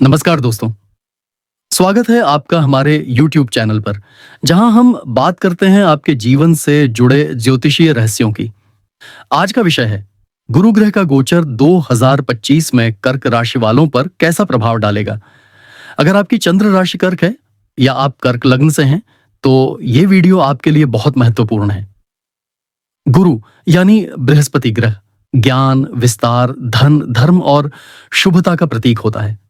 नमस्कार दोस्तों। स्वागत है आपका हमारे YouTube चैनल पर, जहां हम बात करते हैं आपके जीवन से जुड़े ज्योतिषीय रहस्यों की। आज का विषय है गुरु ग्रह का गोचर 2025 में कर्क राशि वालों पर कैसा प्रभाव डालेगा। अगर आपकी चंद्र राशि कर्क है या आप कर्क लग्न से हैं, तो ये वीडियो आपके लिए बहुत महत्वपूर्ण है। गुरु यानी बृहस्पति ग्रह ज्ञान, विस्तार, धन, धर्म और शुभता का प्रतीक होता है।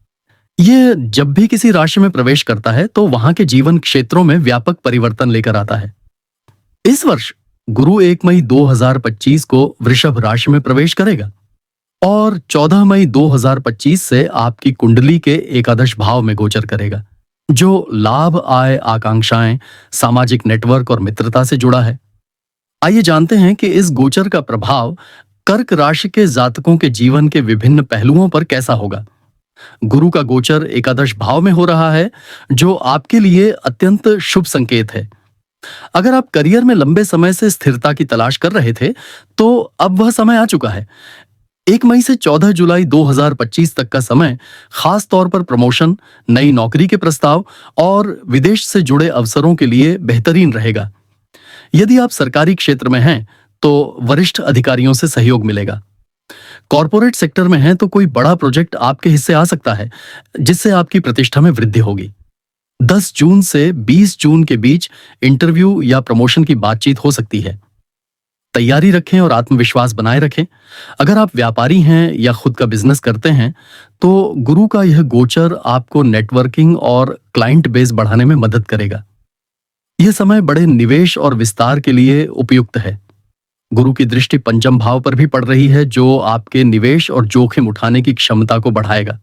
ये जब भी किसी राशि में प्रवेश करता है तो वहां के जीवन क्षेत्रों में व्यापक परिवर्तन लेकर आता है। इस वर्ष गुरु 1 मई 2025 को वृषभ राशि में प्रवेश करेगा और 14 मई 2025 से आपकी कुंडली के एकादश भाव में गोचर करेगा, जो लाभ, आय, आकांक्षाएं, सामाजिक नेटवर्क और मित्रता से जुड़ा है। आइए जानते हैं कि इस गोचर का प्रभाव कर्क राशि के जातकों के जीवन के विभिन्न पहलुओं पर कैसा होगा। गुरु का गोचर एकादश भाव में हो रहा है, जो आपके लिए अत्यंत शुभ संकेत है। अगर आप करियर में लंबे समय से स्थिरता की तलाश कर रहे थे, तो अब वह समय आ चुका है। 1 मई से 14 जुलाई 2025 तक का समय खास तौर पर प्रमोशन, नई नौकरी के प्रस्ताव और विदेश से जुड़े अवसरों के लिए बेहतरीन रहेगा। यदि आप सरकारी क्षेत्र में हैं, तो वरिष्ठ अधिकारियों से सहयोग मिलेगा। कॉर्पोरेट सेक्टर में हैं तो कोई बड़ा प्रोजेक्ट आपके हिस्से आ सकता है, जिससे आपकी प्रतिष्ठा में वृद्धि होगी। 10 जून से 20 जून के बीच इंटरव्यू या प्रमोशन की बातचीत हो सकती है। तैयारी रखें और आत्मविश्वास बनाए रखें। अगर आप व्यापारी हैं या खुद का बिजनेस करते हैं, तो गुरु का यह गोचर आपको नेटवर्किंग और क्लाइंट बेस बढ़ाने में मदद करेगा। यह समय बड़े निवेश और विस्तार के लिए उपयुक्त है। गुरु की दृष्टि पंचम भाव पर भी पड़ रही है, जो आपके निवेश और जोखिम उठाने की क्षमता को बढ़ाएगा।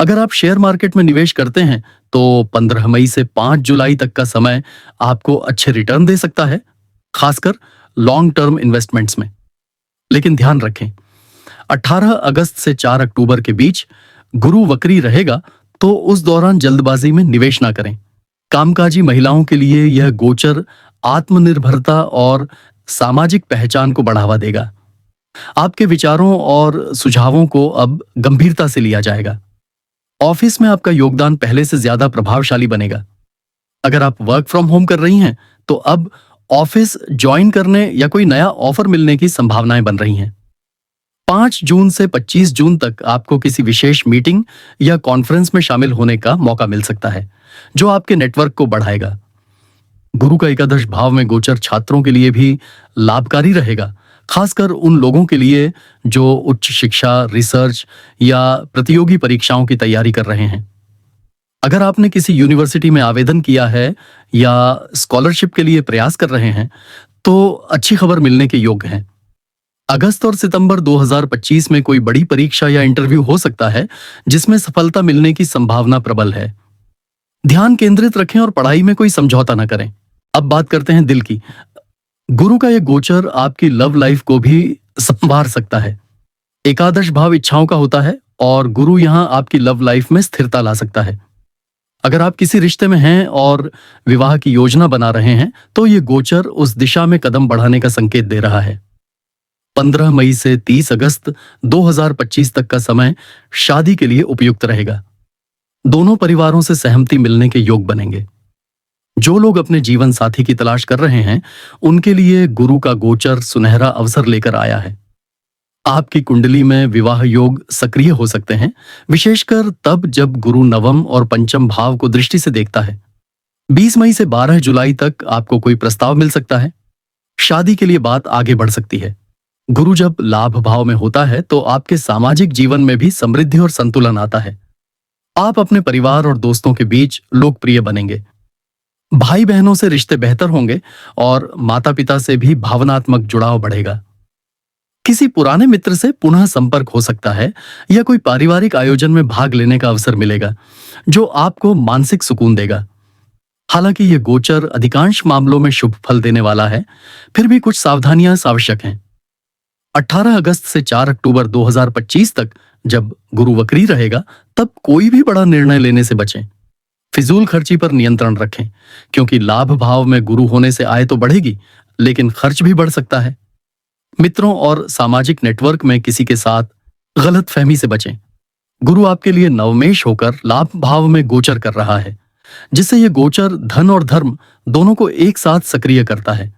अगर आप शेयर मार्केट में निवेश करते हैं, तो 15 मई से 5 जुलाई तक का समय आपको अच्छे रिटर्न दे सकता है, खासकर लॉन्ग टर्म इन्वेस्टमेंट्स में। लेकिन ध्यान रखें, 18 अगस्त से 4 अक्टूबर के बीच गुरु वक्री रहेगा, तो उस दौरान जल्दबाजी में निवेश ना करें। कामकाजी महिलाओं के लिए यह गोचर आत्मनिर्भरता और सामाजिक पहचान को बढ़ावा देगा। आपके विचारों और सुझावों को अब गंभीरता से लिया जाएगा। ऑफिस में आपका योगदान पहले से ज्यादा प्रभावशाली बनेगा। अगर आप वर्क फ्रॉम होम कर रही हैं, तो अब ऑफिस ज्वाइन करने या कोई नया ऑफर मिलने की संभावनाएं बन रही हैं। 5 जून से 25 जून तक आपको किसी विशेष मीटिंग या कॉन्फ्रेंस में शामिल होने का मौका मिल सकता है, जो आपके नेटवर्क को बढ़ाएगा। गुरु का एकादश भाव में गोचर छात्रों के लिए भी लाभकारी रहेगा, खासकर उन लोगों के लिए जो उच्च शिक्षा, रिसर्च या प्रतियोगी परीक्षाओं की तैयारी कर रहे हैं। अगर आपने किसी यूनिवर्सिटी में आवेदन किया है या स्कॉलरशिप के लिए प्रयास कर रहे हैं, तो अच्छी खबर मिलने के योग्य हैं। अगस्त और सितंबर 2025 में कोई बड़ी परीक्षा या इंटरव्यू हो सकता है, जिसमें सफलता मिलने की संभावना प्रबल है। ध्यान केंद्रित रखें और पढ़ाई में कोई समझौता न करें। अब बात करते हैं दिल की। गुरु का यह गोचर आपकी लव लाइफ को भी संवार सकता है। एकादश भाव इच्छाओं का होता है और गुरु यहां आपकी लव लाइफ में स्थिरता ला सकता है। अगर आप किसी रिश्ते में हैं और विवाह की योजना बना रहे हैं, तो यह गोचर उस दिशा में कदम बढ़ाने का संकेत दे रहा है। 15 मई से 30 अगस्त 2025 तक का समय शादी के लिए उपयुक्त रहेगा। दोनों परिवारों से सहमति मिलने के योग बनेंगे। जो लोग अपने जीवन साथी की तलाश कर रहे हैं, उनके लिए गुरु का गोचर सुनहरा अवसर लेकर आया है। आपकी कुंडली में विवाह योग सक्रिय हो सकते हैं, विशेषकर तब जब गुरु नवम और पंचम भाव को दृष्टि से देखता है। 20 मई से 12 जुलाई तक आपको कोई प्रस्ताव मिल सकता है। शादी के लिए बात आगे बढ़ सकती है। गुरु जब लाभ भाव में होता है, तो आपके सामाजिक जीवन में भी समृद्धि और संतुलन आता है। आप अपने परिवार और दोस्तों के बीच लोकप्रिय बनेंगे। भाई बहनों से रिश्ते बेहतर होंगे और माता पिता से भी भावनात्मक जुड़ाव बढ़ेगा। किसी पुराने मित्र से पुनः संपर्क हो सकता है या कोई पारिवारिक आयोजन में भाग लेने का अवसर मिलेगा, जो आपको मानसिक सुकून देगा। हालांकि यह गोचर अधिकांश मामलों में शुभ फल देने वाला है, फिर भी कुछ सावधानियां आवश्यक हैं। 18 अगस्त से 4 अक्टूबर 2025 तक जब गुरु वक्री रहेगा, तब कोई भी बड़ा निर्णय लेने से बचें। फिजूल खर्ची पर नियंत्रण रखें, क्योंकि लाभ भाव में गुरु होने से आय तो बढ़ेगी, लेकिन खर्च भी बढ़ सकता है। मित्रों और सामाजिक नेटवर्क में किसी के साथ गलतफहमी से बचें। गुरु आपके लिए नवमेश होकर लाभ भाव में गोचर कर रहा है, जिससे यह गोचर धन और धर्म दोनों को एक साथ सक्रिय करता है।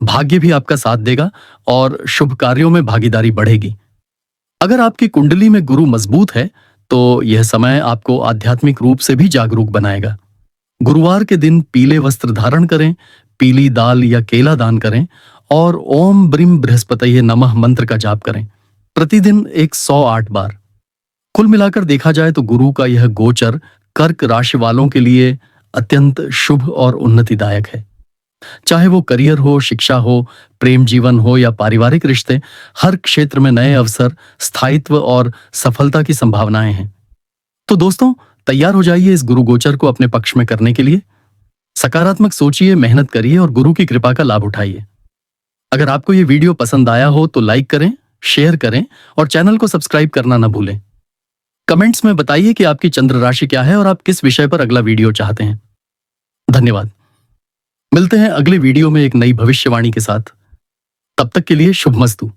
भाग्य भी आपका साथ देगा और शुभ कार्यों में भागीदारी बढ़ेगी। अगर आपकी कुंडली में गुरु मजबूत है तो यह समय आपको आध्यात्मिक रूप से भी जागरूक बनाएगा। गुरुवार के दिन पीले वस्त्र धारण करें, पीली दाल या केला दान करें और ओम ब्रीम बृहस्पतये नमः मंत्र का जाप करें प्रतिदिन 108 बार। कुल मिलाकर देखा जाए तो गुरु का यह गोचर कर्क राशि वालों के लिए अत्यंत शुभ और उन्नतिदायक है। चाहे वो करियर हो, शिक्षा हो, प्रेम जीवन हो या पारिवारिक रिश्ते, हर क्षेत्र में नए अवसर, स्थायित्व और सफलता की संभावनाएं हैं। तो दोस्तों, तैयार हो जाइए इस गुरु गोचर को अपने पक्ष में करने के लिए। सकारात्मक सोचिए, मेहनत करिए और गुरु की कृपा का लाभ उठाइए। अगर आपको ये वीडियो पसंद आया हो तो लाइक करें, शेयर करें और चैनल को सब्सक्राइब करना न भूलें। कमेंट्स में बताइए कि आपकी चंद्र राशि क्या है और आप किस विषय पर अगला वीडियो चाहते हैं। धन्यवाद। मिलते हैं अगले वीडियो में एक नई भविष्यवाणी के साथ। तब तक के लिए शुभमस्तु।